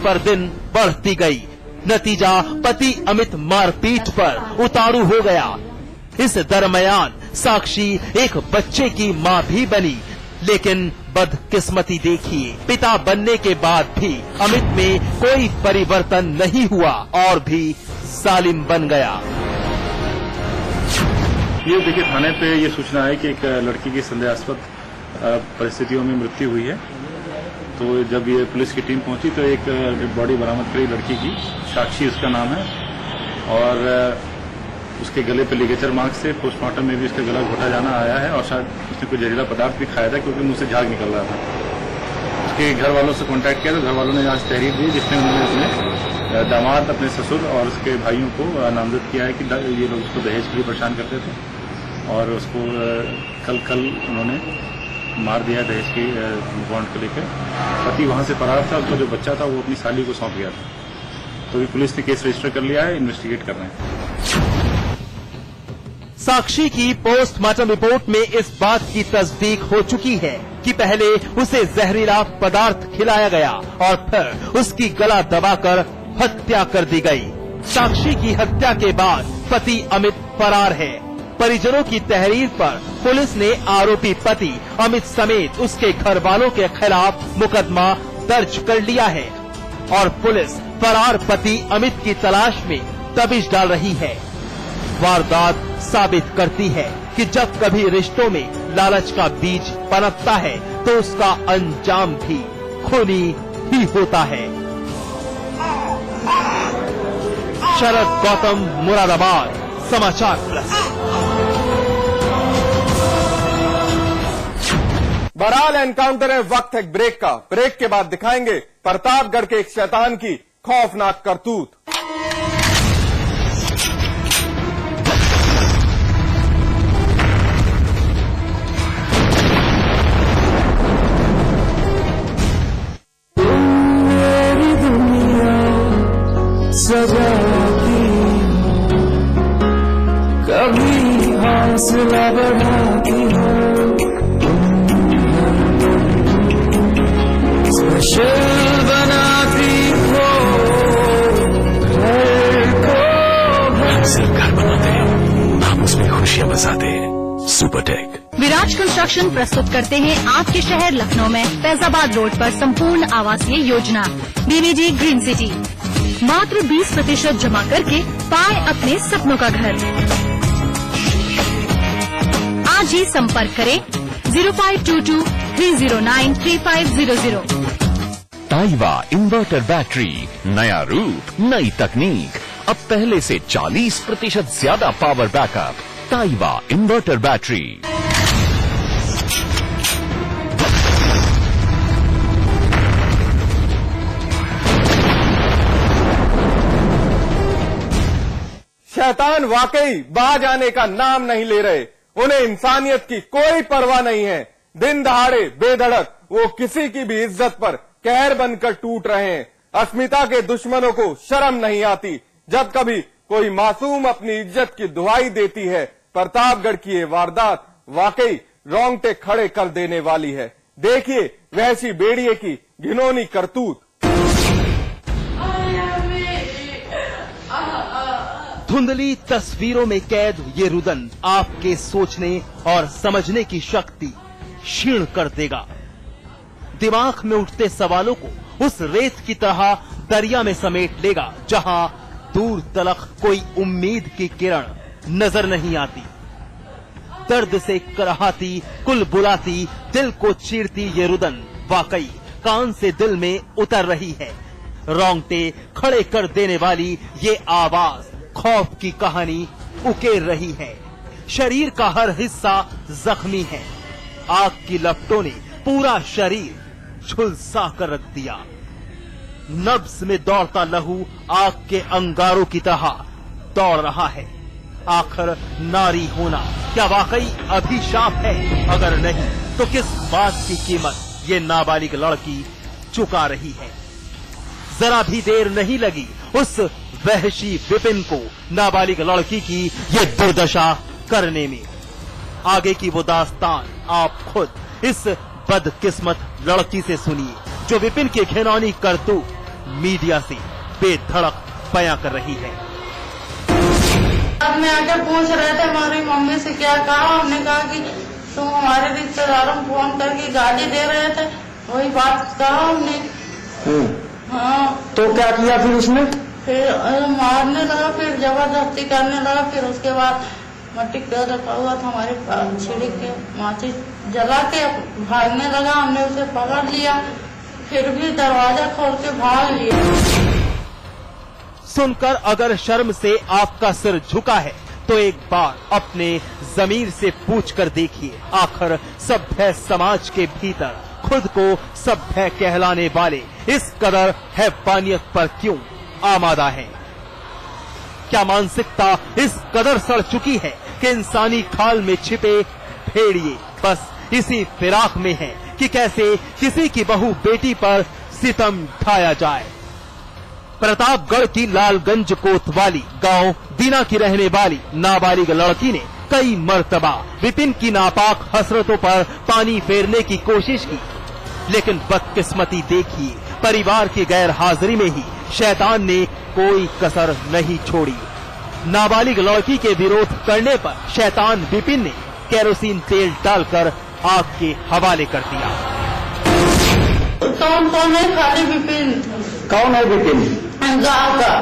पर दिन बढ़ती गई। नतीजा पति अमित मारपीट पर उतारू हो गया। इस दरमियान साक्षी एक बच्चे की मां भी बनी, लेकिन बदकिस्मती देखिए, पिता बनने के बाद भी अमित में कोई परिवर्तन नहीं हुआ और भी जालिम बन गया। ये देखिए, थाने पे ये सूचना है कि एक लड़की की संदेहास्पद परिस्थितियों में मृत्यु हुई है। तो जब ये पुलिस की टीम पहुंची तो एक डेड बॉडी बरामद करी लड़की की, साक्षी उसका नाम है, और उसके गले पे लिगेचर मार्क्स थे। पोस्टमार्टम में भी उसका गला घोटा जाना आया है और शायद उसने कोई जहरीला पदार्थ भी खाया था, क्योंकि मुंह से झाग निकल रहा था। उसके घर वालों से कांटेक्ट किया तो घर वालों ने आज तहरीर दी, जिसमें उन्होंने अपने दामाद, अपने ससुर और उसके भाइयों को नामजद किया है कि ये लोग उसको दहेज के लिए परेशान करते थे और उसको कल उन्होंने मार दिया दहेज की बॉन्ड को लेकर। पति वहां से फरार था, उसका जो बच्चा था वो अपनी साली को सौंप गया था। तो पुलिस ने केस रजिस्टर कर लिया है, इन्वेस्टिगेट कर रहे हैं। साक्षी की पोस्टमार्टम रिपोर्ट में इस बात की तस्दीक हो चुकी है कि पहले उसे जहरीला पदार्थ खिलाया गया और फिर उसकी गला दबाकर हत्या कर दी गई। साक्षी की हत्या के बाद पति अमित फरार है। परिजनों की तहरीर पर पुलिस ने आरोपी पति अमित समेत उसके घर वालों के खिलाफ मुकदमा दर्ज कर लिया है और पुलिस फरार पति अमित की तलाश में दबिश डाल रही है। वारदात साबित करती है कि जब कभी रिश्तों में लालच का बीज पनपता है तो उसका अंजाम भी खूनी ही होता है। शरद गौतम, मुरादाबाद, समाचार प्लस। बहरहाल एनकाउंटर है, वक्त है ब्रेक का। ब्रेक के बाद दिखाएंगे प्रतापगढ़ के एक शैतान की खौफनाक करतूत। कभी हौसला बढ़ाती हो, स्पेशल बनाती हो घर को। सिर्फ घर बनाते हैं, हम उसमें खुशियां बसाते हैं। सुपरटेक। विराज कंस्ट्रक्शन प्रस्तुत करते हैं आपके शहर लखनऊ में फैजाबाद रोड पर संपूर्ण आवासीय योजना बीबीजी ग्रीन सिटी। मात्र 20% जमा करके पाए अपने सपनों का घर। आज ही संपर्क करें 0522 309 3500। ताइवा इन्वर्टर बैटरी, नया रूप, नई तकनीक, अब पहले से 40% ज्यादा पावर बैकअप। ताइवा इन्वर्टर बैटरी। शैतान वाकई बाज आने का नाम नहीं ले रहे। उन्हें इंसानियत की कोई परवाह नहीं है। दिन दहाड़े बेधड़क वो किसी की भी इज्जत पर कहर बनकर टूट रहे हैं। अस्मिता के दुश्मनों को शर्म नहीं आती जब कभी कोई मासूम अपनी इज्जत की दुहाई देती है। प्रतापगढ़ की ये वारदात वाकई रोंगटे खड़े कर देने वाली है। देखिए वहशी बेड़िए की घिनौनी करतूत। धुंधली तस्वीरों में कैद ये रुदन आपके सोचने और समझने की शक्ति क्षीण कर देगा। दिमाग में उठते सवालों को उस रेत की तरह दरिया में समेट लेगा जहां दूर तलक कोई उम्मीद की किरण नजर नहीं आती। दर्द से कराहती, कुल बुलाती, दिल को चीरती ये रुदन वाकई कान से दिल में उतर रही है। रोंगटे खड़े कर देने वाली ये आवाज खौफ की कहानी उकेर रही है। शरीर का हर हिस्सा जख्मी है। आग की लपटों ने पूरा शरीर झुलसा कर रख दिया। नब्ज में दौड़ता लहू आग के अंगारों की तरह दौड़ रहा है। आखिर नारी होना क्या वाकई अभिशाप है? अगर नहीं तो किस बात की कीमत ये नाबालिग लड़की चुका रही है? जरा भी देर नहीं लगी उस वहशी विपिन को नाबालिग लड़की की ये दुर्दशा करने में। आगे की वो दास्तान आप खुद इस बदकिस्मत लड़की से सुनिए जो विपिन की घिनौनी करतूत मीडिया से बेधड़क बयां कर रही है। बाद में आके पूछ रहे थे हमारी मम्मी से क्या कहा, हमने कहा कि तुम हमारे रिश्तेदारों को फोन करके गाली दे रहे थे, वही बात कहा हमने। हाँ। तो क्या किया फिर उसने? फिर मारने लगा, फिर जबरदस्ती करने लगा, फिर उसके बाद मट्टी का रखा हुआ था हमारे छिड़क के माचिस जला के भागने लगा, हमने उसे पकड़ लिया, फिर भी दरवाजा खोल के भाग लिया। सुनकर अगर शर्म से आपका सिर झुका है तो एक बार अपने जमीर से पूछ कर देखिए, आखिर सभ्य समाज के भीतर खुद को सभ्य कहलाने वाले इस कदर हैवानियत पर क्यों आमादा है? क्या मानसिकता इस कदर सड़ चुकी है कि इंसानी खाल में छिपे भेड़िए बस इसी फिराक में हैं कि कैसे किसी की बहू बेटी पर सितम ढाया जाए। प्रतापगढ़ की लालगंज कोतवाली गांव दीना की रहने वाली नाबालिग लड़की ने कई मर्तबा विपिन की नापाक हसरतों पर पानी फेरने की कोशिश की, लेकिन बदकिस्मती देखिए, परिवार की गैर हाजिरी में ही शैतान ने कोई कसर नहीं छोड़ी। नाबालिग लड़की के विरोध करने पर शैतान विपिन ने केरोसिन तेल डालकर आग के हवाले कर दिया। कौन है? खाली विपिन। कौन है विपिन? गाँव का।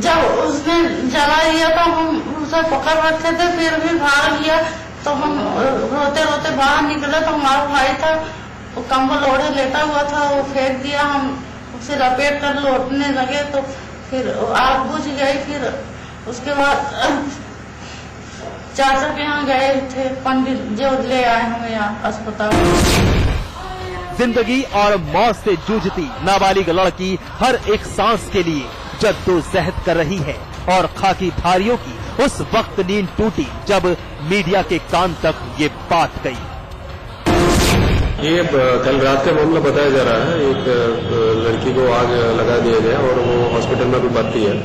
जब उसने जला दिया तो हम उसे पकड़ रखे थे, फिर भी भाग लिया, तो हम रोते रोते बाहर निकले तो हमारा भाई था, वो कंबल ओढ़े लेटा हुआ था, वो फेंक दिया, हम उसे लपेट कर लौटने लगे तो फिर आग बुझ गई। फिर उसके बाद चाचा के यहाँ गए थे पंडित, जो ले आए हमें यहाँ अस्पताल। जिंदगी और मौत से जूझती नाबालिग लड़की हर एक सांस के लिए जद्दोजहद कर रही है और खाकी धारियों की उस वक्त नींद टूटी जब मीडिया के कान तक ये बात गई। ये कल रात का मामला बताया जा रहा है। एक लड़की को आग लगा दिया गया और वो हॉस्पिटल में भी भर्ती है।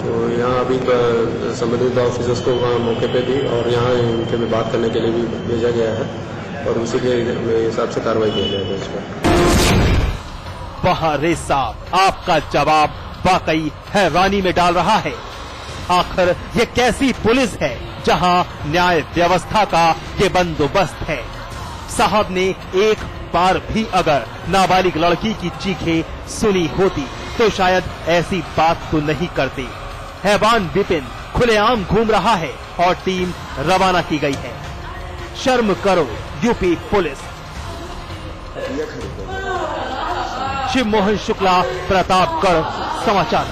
तो यहाँ अभी संबंधित ऑफिसर्स को वहाँ मौके पे भी और यहाँ इनके में बात करने के लिए भी भेजा गया है और उसी के हिसाब से कार्रवाई किया जाएगा इस पर। बहारे साहब, आपका जवाब वाकई हैरानी में डाल रहा है। आखिर ये कैसी पुलिस है जहां न्याय व्यवस्था का ये बंदोबस्त है? साहब ने एक बार भी अगर नाबालिग लड़की की चीखें सुनी होती तो शायद ऐसी बात तो नहीं करते। हैवान विपिन खुलेआम घूम रहा है और टीम रवाना की गई है। शर्म करो यूपी पुलिस। शिव मोहन शुक्ला, प्रतापगढ़ समाचार।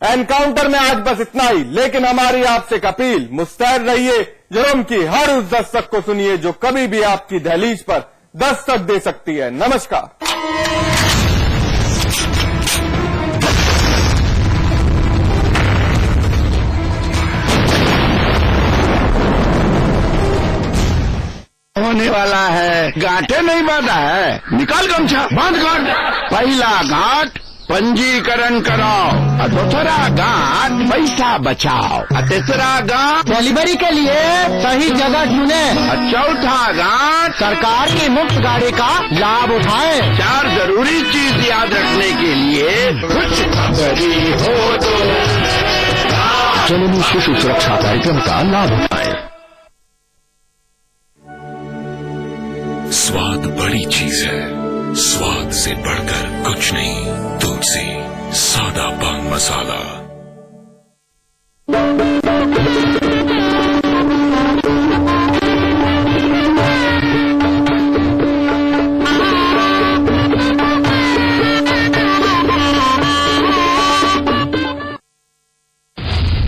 एनकाउंटर में आज बस इतना ही, लेकिन हमारी आपसे एक अपील, मुस्तैद रहिए। जुर्म की हर उस दस्तक को सुनिए जो कभी भी आपकी दहलीज पर दस्तक दे सकती है। नमस्कार। होने वाला है, गांठे नहीं बांधा है, निकाल गमछा बांध कर। पहला गांठ पंजीकरण कराओ, और दूसरा गांठ पैसा बचाओ, और तीसरा गांठ डिलीवरी के लिए सही जगह ढूंढे, और चौथा गांठ सरकार की मुफ्त गाड़ी का लाभ उठाए। 4 जरूरी चीज याद रखने के लिए कुछ बड़ी हो तो जननी शिशु सुरक्षा कार्यक्रम का लाभ उठाएं। स्वाद बड़ी चीज है, स्वाद से बढ़कर कुछ नहीं। तुलसी सादा पान मसाला।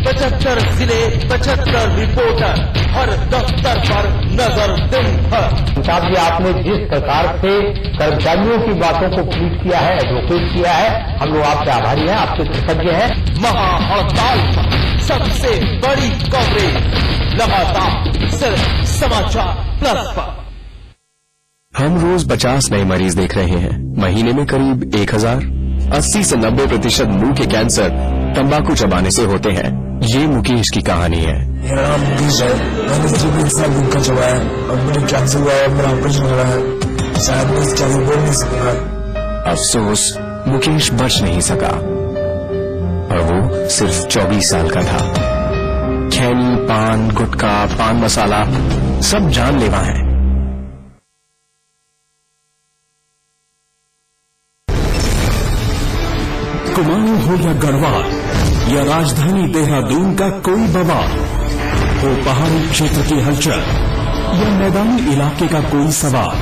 पचहत्तर जिले, 75 रिपोर्टर, हर दफ्तर पर नजर दिन भर। साहब जी, आपने जिस प्रकार से कर्मचारियों की बातों को ट्वीट किया है, एडवोकेट किया है, हम लोग आपसे आभारी हैं, आपसे कृतज्ञ हैं। महाहड़ताल पर सबसे बड़ी कवरेज लगातार सिर्फ समाचार प्लस पर। हम रोज 50 नए मरीज देख रहे हैं, महीने में करीब 1000। 80 से 90% मुंह के कैंसर तंबाकू चबाने से होते हैं। ये मुकेश की कहानी है। मेरा नाम मुकेश है, मैंने तकरीबन 1 साल का चबाया और मुझे कैंसर हुआ है, मेरा ऑपरेशन हो रहा है। शायद मैं ज्यादा बोल नहीं सकता। अफसोस मुकेश बच नहीं सका और वो सिर्फ 24 साल का था। खैनी, पान, गुटखा, पान मसाला सब जानलेवा है। कुमाऊं हो या गढ़वाल या राजधानी देहरादून का कोई बवाल हो, पहाड़ी क्षेत्र की हलचल या मैदानी इलाके का कोई सवाल,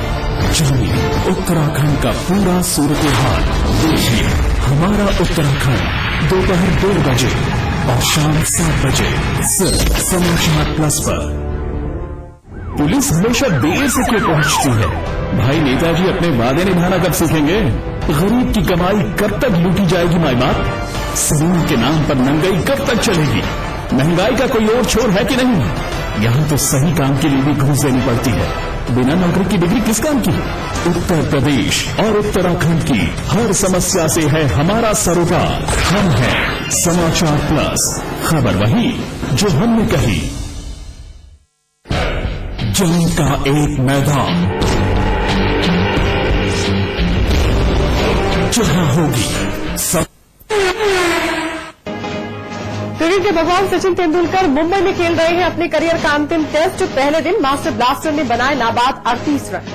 जानिए उत्तराखंड का पूरा सूरत हाल। देखिए हमारा उत्तराखंड दोपहर 2 बजे और शाम 7 बजे सिर्फ समाचार प्लस पर। पुलिस हमेशा देर से क्यों पहुंचती है? भाई नेताजी अपने वादे निभाना कब सीखेंगे? गरीब की कमाई कब तक लूटी जाएगी माई बाप? सलून के नाम पर नंगाई कब तक चलेगी? महंगाई का कोई और छोर है कि नहीं? यहाँ तो सही काम के लिए भी घूस देनी पड़ती है। बिना नौकरी की डिग्री किस काम की? उत्तर प्रदेश और उत्तराखंड की हर समस्या से है हमारा सरोकार। हम हैं समाचार प्लस, खबर वही जो हमने कही। जंग का एक मैदान जहां होगी सब। क्रिकेट के भगवान सचिन तेंदुलकर मुंबई में खेल रहे हैं अपने करियर का अंतिम टेस्ट। पहले दिन मास्टर ब्लास्टर ने बनाए नाबाद 38 रन।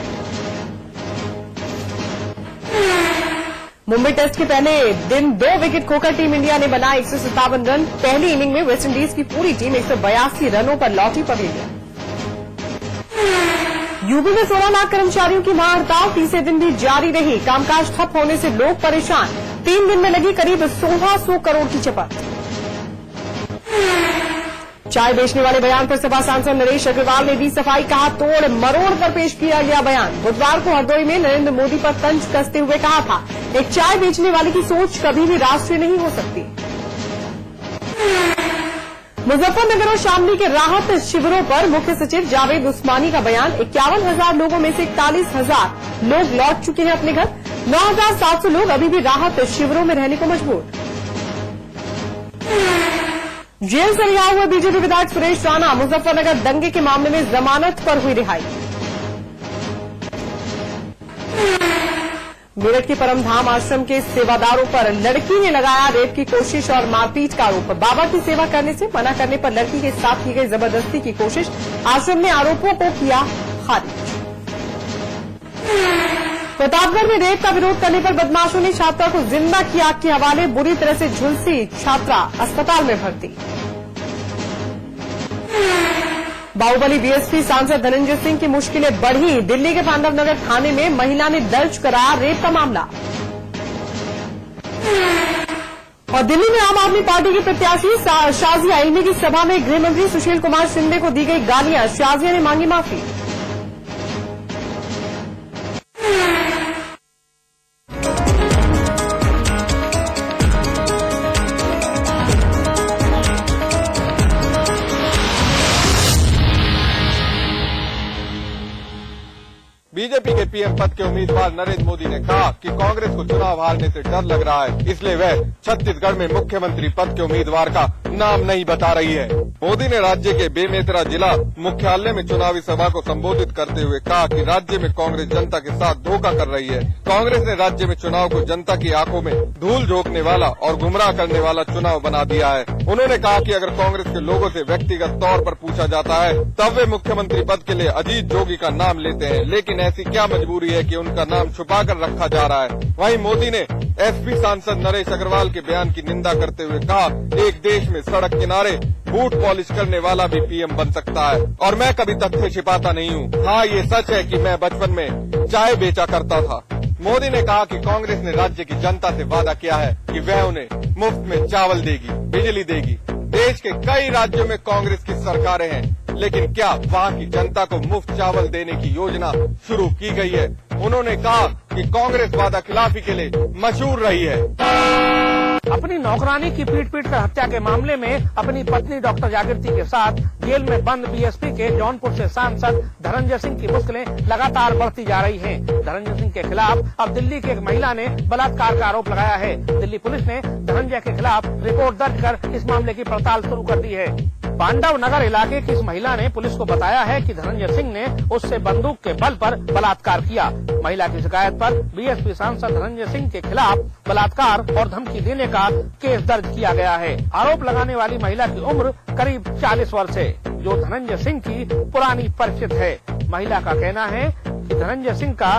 मुंबई टेस्ट के पहले दिन 2 विकेट खोकर टीम इंडिया ने बनाए 157 रन। पहली इनिंग में वेस्टइंडीज की पूरी टीम 182 रनों पर लौटी पवेलियन। यूपी में 16 लाख कर्मचारियों की महाहड़ताल तीसरे दिन भी जारी रही। कामकाज ठप होने से लोग परेशान। 3 दिन में लगी करीब 1600 करोड़ की चपत। चाय बेचने वाले बयान पर सपा सांसद नरेश अग्रवाल ने दी सफाई, कहा तोड़ मरोड़ कर पेश किया गया बयान। बुधवार को हरदोई में नरेंद्र मोदी पर तंज कसते हुए कहा था, एक चाय बेचने वाले की सोच कभी भी राष्ट्रीय नहीं हो सकती। मुजफ्फरनगर और शामली के राहत शिविरों पर मुख्य सचिव जावेद उस्मानी का बयान। 51,000 लोगों में से 41,000 लोग लौट चुके हैं अपने घर। 9,700 लोग अभी भी राहत शिविरों में रहने को मजबूर। जेल से रिहा हुए बीजेपी विधायक सुरेश राणा मुजफ्फरनगर दंगे के मामले में जमानत पर हुई रिहाई। मेरठ के परमधाम आश्रम के सेवादारों पर लड़की ने लगाया रेप की कोशिश और मारपीट का आरोप। बाबा की सेवा करने से मना करने पर लड़की के साथ की गई जबरदस्ती की कोशिश। आश्रम ने आरोपों को किया खारिज। प्रतापगढ़ में रेप का विरोध करने पर बदमाशों ने छात्रा को जिंदा किया आग के हवाले। बुरी तरह से झुलसी छात्रा अस्पताल में भर्ती। बाहुबली बीएसपी सांसद धनंजय सिंह की मुश्किलें बढ़ी। दिल्ली के पांडव नगर थाने में महिला ने दर्ज कराया रेप का मामला। और दिल्ली में आम आदमी पार्टी की प्रत्याशी शाजिया इल्मी की सभा में गृह मंत्री सुशील कुमार शिंदे को दी गई गालियां। शाजिया ने मांगी माफी। बीजेपी के पीएम पद के उम्मीदवार नरेंद्र मोदी ने कहा कि कांग्रेस को चुनाव हारने से डर लग रहा है, इसलिए वह छत्तीसगढ़ में मुख्यमंत्री पद के उम्मीदवार का नाम नहीं बता रही है। मोदी ने राज्य के बेमेतरा जिला मुख्यालय में चुनावी सभा को संबोधित करते हुए कहा कि राज्य में कांग्रेस जनता के साथ धोखा कर रही है। कांग्रेस ने राज्य में चुनाव को जनता की आंखों में धूल झोंकने वाला और गुमराह करने वाला चुनाव बना दिया है। उन्होंने कहा कि अगर कांग्रेस के लोगों से व्यक्तिगत तौर पर पूछा जाता है तब वे मुख्यमंत्री पद के लिए अजीत जोगी का नाम लेते हैं, लेकिन ऐसी क्या मजबूरी है कि उनका नाम छुपा कर रखा जा रहा है। वहीं मोदी ने एसपी सांसद नरेश अग्रवाल के बयान की निंदा करते हुए कहा, एक देश में सड़क किनारे बूट पॉलिश करने वाला भी पीएम बन सकता है और मैं कभी तथ्य छिपाता नहीं हूँ। हाँ, ये सच है कि मैं बचपन में चाय बेचा करता था। मोदी ने कहा कि कांग्रेस ने राज्य की जनता से वादा किया है कि वह उन्हें मुफ्त में चावल देगी, बिजली देगी। देश के कई राज्यों में कांग्रेस की सरकारें हैं, लेकिन क्या वहाँ की जनता को मुफ्त चावल देने की योजना शुरू की गई है? उन्होंने कहा कि कांग्रेस वादा खिलाफी के लिए मशहूर रही है। अपनी नौकरानी की पीट कर हत्या के मामले में अपनी पत्नी डॉक्टर जागृति के साथ जेल में बंद बीएसपी के जौनपुर से सांसद धनंजय सिंह की मुश्किलें लगातार बढ़ती जा रही हैं। धनंजय सिंह के खिलाफ अब दिल्ली की एक महिला ने बलात्कार का आरोप लगाया है। दिल्ली पुलिस ने धनंजय के खिलाफ रिपोर्ट दर्ज कर इस मामले की पड़ताल शुरू कर दी है। पांडव नगर इलाके की इस महिला ने पुलिस को बताया है कि धनंजय सिंह ने उससे बंदूक के बल पर बलात्कार किया। महिला की शिकायत पर बीएसपी सांसद धनंजय सिंह के खिलाफ बलात्कार और धमकी देने का केस दर्ज किया गया है। आरोप लगाने वाली महिला की उम्र करीब 40 वर्ष है, जो धनंजय सिंह की पुरानी परिचित है। महिला का कहना है कि धनंजय सिंह का